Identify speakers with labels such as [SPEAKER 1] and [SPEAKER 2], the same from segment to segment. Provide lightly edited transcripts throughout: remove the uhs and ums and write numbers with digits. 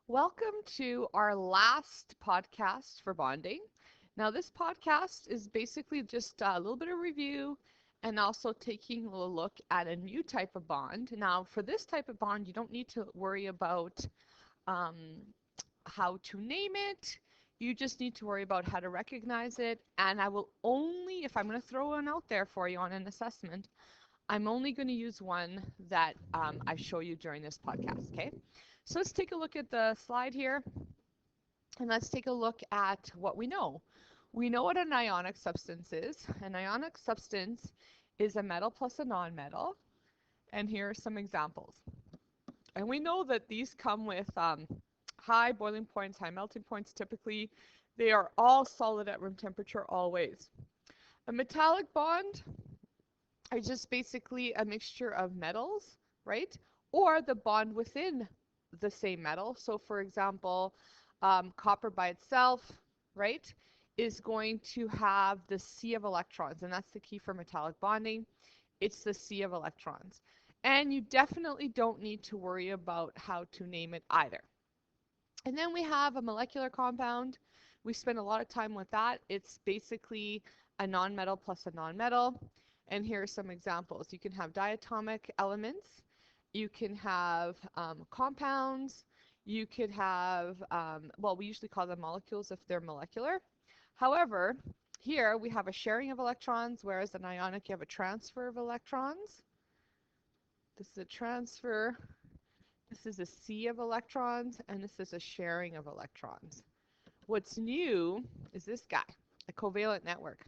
[SPEAKER 1] Welcome to our last podcast for bonding. Now, this podcast is basically just a little bit of review and also taking a look at a new type of bond. Now, for this type of bond, you don't need to worry about um, how to name it. You just need to worry about how to recognize it. And I will only, if I'm going to throw one out there for you on an assessment, I'm only going to use one that I show you during this podcast, okay? So let's take a look at the slide here, and let's take a look at what we know. We know what an ionic substance is. An ionic substance is a metal plus a nonmetal, and here are some examples. And we know that these come with high boiling points, high melting points. Typically, they are all solid at room temperature always. A metallic bond are just basically a mixture of metals, right? Or the bond within the same metal. So for example, copper by itself, right, is going to have the sea of electrons, and that's the key for metallic bonding. It's the sea of electrons. And you definitely don't need to worry about how to name it either. And then we have a molecular compound. We spend a lot of time with that. It's basically a nonmetal plus a nonmetal. And here are some examples. You can have diatomic elements. You can have compounds. You could have, well, we usually call them molecules if they're molecular. However, here we have a sharing of electrons, whereas in ionic you have a transfer of electrons. This is a transfer. This is a sea of electrons, and this is a sharing of electrons. What's new is this guy, a covalent network.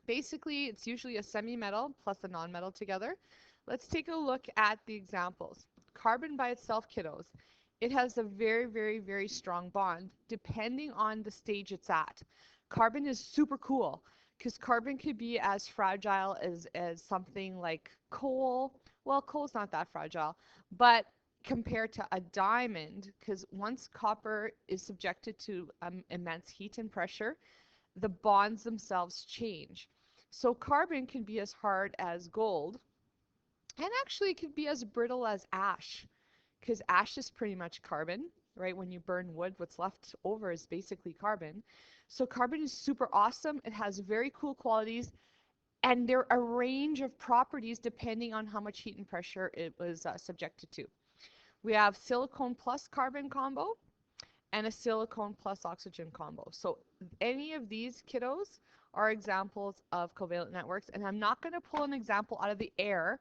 [SPEAKER 1] Basically, it's usually a semi-metal plus a non-metal together. Let's take a look at the examples. Carbon by itself, kiddos, it has a very, very, very strong bond depending on the stage it's at. Carbon is super cool because carbon could be as fragile as something like coal. Well, coal's not that fragile, but compared to a diamond, because once copper is subjected to immense heat and pressure, the bonds themselves change. So carbon can be as hard as gold, and actually it can be as brittle as ash, because ash is pretty much carbon, right? When you burn wood, what's left over is basically carbon. So carbon is super awesome. It has very cool qualities, and there are a range of properties depending on how much heat and pressure it was subjected to. We have silicone plus carbon combo and a silicone plus oxygen combo. So any of these kiddos are examples of covalent networks, and I'm not going to pull an example out of the air.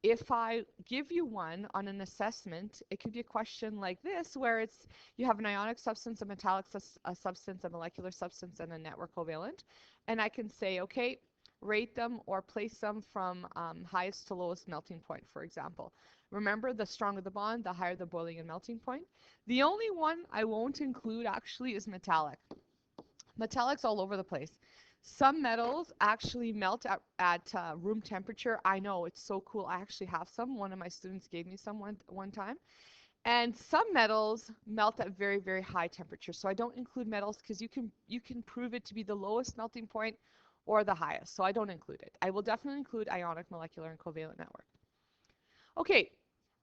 [SPEAKER 1] If I give you one on an assessment, it could be a question like this, where it's you have an ionic substance, a metallic substance, a molecular substance, and a network covalent, and I can say, okay, rate them or place them from highest to lowest melting point, for example. Remember, the stronger the bond, the higher the boiling and melting point. The only one I won't include actually is metallic. Metallic's all over the place. Some metals actually melt at room temperature. I know, it's so cool. I actually have some. One of my students gave me some one time. And some metals melt at very, very high temperature. So I don't include metals because you can prove it to be the lowest melting point or the highest. So I don't include it. I will definitely include ionic, molecular, and covalent network. Okay,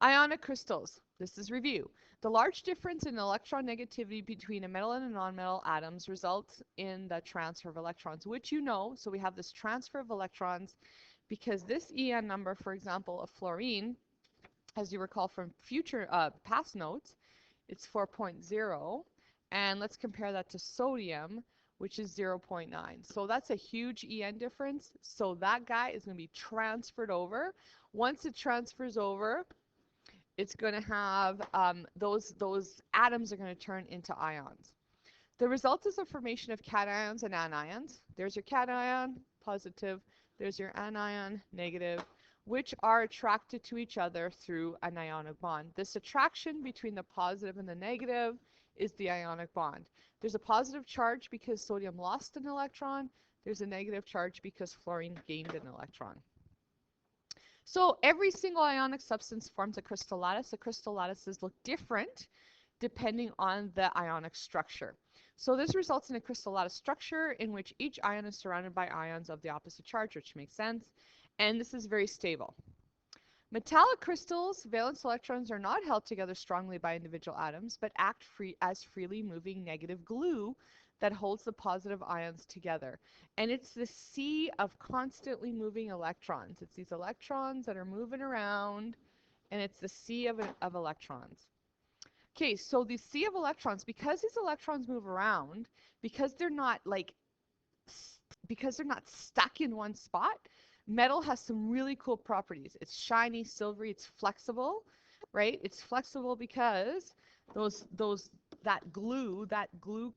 [SPEAKER 1] ionic crystals. This is review. The large difference in electron negativity between a metal and a nonmetal atoms results in the transfer of electrons, which you know. So we have this transfer of electrons because this EN number, for example, of fluorine, as you recall from past notes, it's 4.0. And let's compare that to sodium, which is 0.9. So that's a huge EN difference. So that guy is going to be transferred over. Once it transfers over, it's going to have those atoms are going to turn into ions. The result is a formation of cations and anions. There's your cation, positive. There's your anion, negative, which are attracted to each other through an ionic bond. This attraction between the positive and the negative is the ionic bond. There's a positive charge because sodium lost an electron. There's a negative charge because fluorine gained an electron. So every single ionic substance forms a crystal lattice. The crystal lattices look different depending on the ionic structure. So this results in a crystal lattice structure in which each ion is surrounded by ions of the opposite charge, which makes sense. And this is very stable. Metallic crystals, valence electrons are not held together strongly by individual atoms, but act as freely moving negative glue that holds the positive ions together. And it's the sea of constantly moving electrons. It's these electrons that are moving around, and it's the sea of electrons. Okay, so the sea of electrons, because these electrons move around, because they're not like because they're not stuck in one spot, metal has some really cool properties. It's shiny, silvery, it's flexible, right? It's flexible because those that glue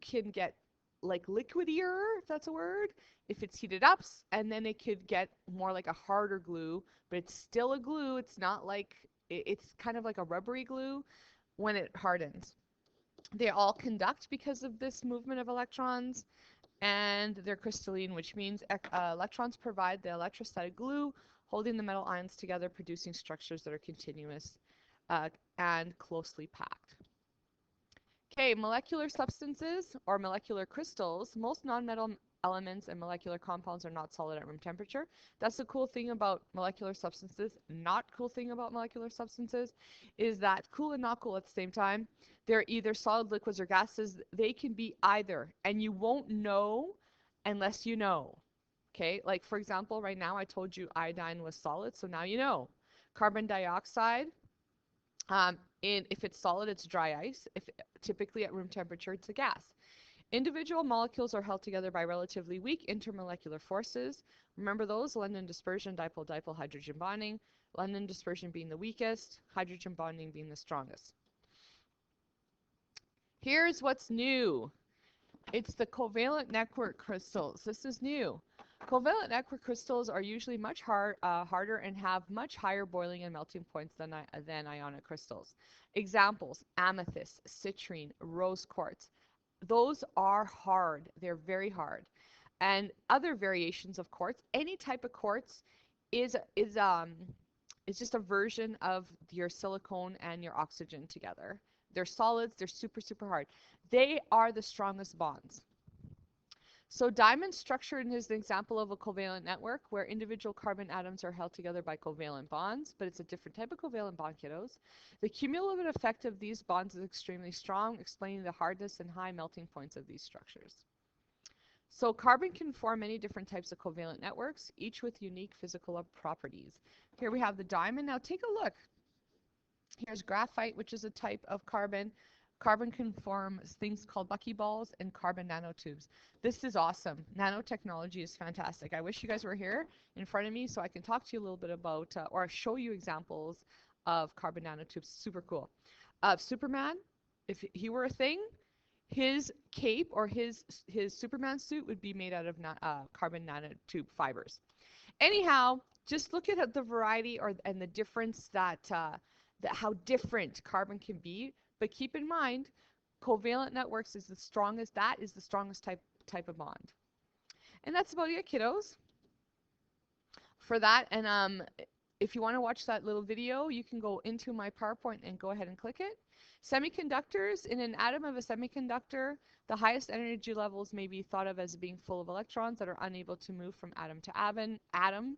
[SPEAKER 1] can get like liquidier, if that's a word, if it's heated up, and then it could get more like a harder glue, but it's still a glue. It's not like it's kind of like a rubbery glue when it hardens. They all conduct because of this movement of electrons, and they're crystalline, which means electrons provide the electrostatic glue holding the metal ions together, producing structures that are continuous and closely packed. Okay, molecular substances or molecular crystals. Most nonmetal elements and molecular compounds are not solid at room temperature. That's the cool thing about molecular substances. Not cool thing about molecular substances is that cool and not cool at the same time. They're either solid, liquids, or gases. They can be either, and you won't know unless you know. Okay, like for example, right now I told you iodine was solid, so now you know. Carbon dioxide, if it's solid, it's dry ice. If typically at room temperature, it's a gas. Individual molecules are held together by relatively weak intermolecular forces. Remember those: London dispersion, dipole-dipole, hydrogen bonding. London dispersion being the weakest, hydrogen bonding being the strongest. Here's what's new. It's the covalent network crystals. This is new. Covalent network crystals are usually much harder and have much higher boiling and melting points than ionic crystals. Examples: amethyst, citrine, rose quartz. Those are hard. They're very hard. And other variations of quartz, any type of quartz is is um is just a version of your silicone and your oxygen together. They're solids, they're super, super hard. They are the strongest bonds. So diamond structure is an example of a covalent network where individual carbon atoms are held together by covalent bonds, but it's a different type of covalent bond, kiddos. The cumulative effect of these bonds is extremely strong, explaining the hardness and high melting points of these structures. So carbon can form many different types of covalent networks, each with unique physical properties. Here we have the diamond. Now take a look. Here's graphite, which is a type of carbon. Carbon can form things called buckyballs and carbon nanotubes. This is awesome. Nanotechnology is fantastic. I wish you guys were here in front of me so I can talk to you a little bit about, or show you examples of carbon nanotubes. Super cool. Superman, if he were a thing, his cape or his Superman suit would be made out of carbon nanotube fibers. Anyhow, just look at the variety and the difference that how different carbon can be. But keep in mind, covalent networks is the strongest. That is the strongest type of bond. And that's about it, kiddos, for that. And if you want to watch that little video, you can go into my PowerPoint and go ahead and click it. Semiconductors. In an atom of a semiconductor, the highest energy levels may be thought of as being full of electrons that are unable to move from atom to atom.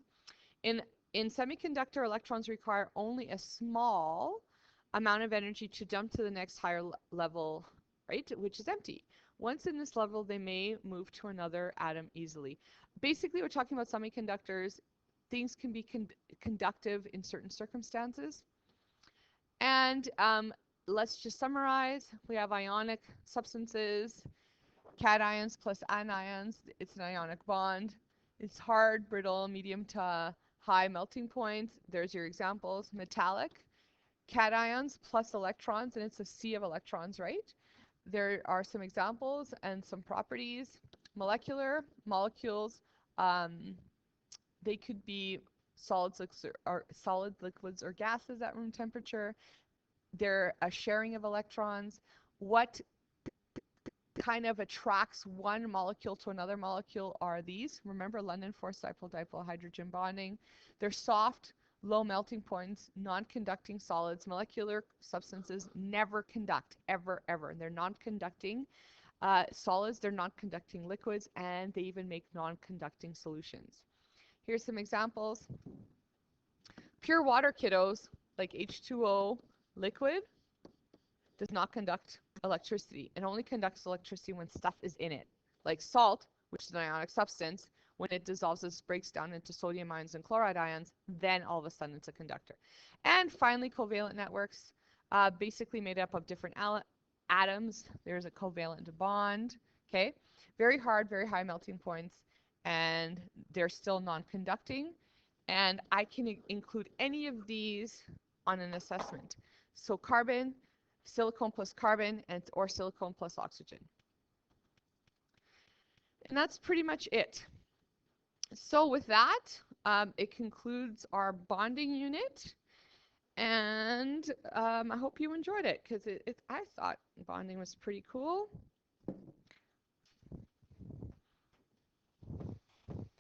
[SPEAKER 1] In semiconductor, electrons require only a small amount of energy to jump to the next higher level, right, which is empty. Once in this level, they may move to another atom easily. Basically, we're talking about semiconductors. Things can be conductive in certain circumstances. And let's just summarize. We have ionic substances, cations plus anions. It's an ionic bond. It's hard, brittle, medium to high melting point. There's your examples. Metallic, cations plus electrons, and it's a sea of electrons, right? There are some examples and some properties. Molecular, molecules, they could be solids or solid liquids or gases at room temperature. They're a sharing of electrons. What kind of attracts one molecule to another molecule are these. Remember, London force, dipole-dipole, hydrogen bonding. They're soft, low melting points, non-conducting solids. Molecular substances never conduct, ever, ever. They're non-conducting solids, they're non-conducting liquids, and they even make non-conducting solutions. Here's some examples. Pure water, kiddos, like H2O liquid, does not conduct electricity. It only conducts electricity when stuff is in it. Like salt, which is an ionic substance, when it dissolves, it breaks down into sodium ions and chloride ions, then all of a sudden it's a conductor. And finally, covalent networks, basically made up of different atoms. There's a covalent bond, okay? Very hard, very high melting points, and they're still non-conducting. And I can include any of these on an assessment. So carbon, silicon plus carbon, or silicon plus oxygen. And that's pretty much it. So with that, it concludes our bonding unit. And I hope you enjoyed it, because I thought bonding was pretty cool.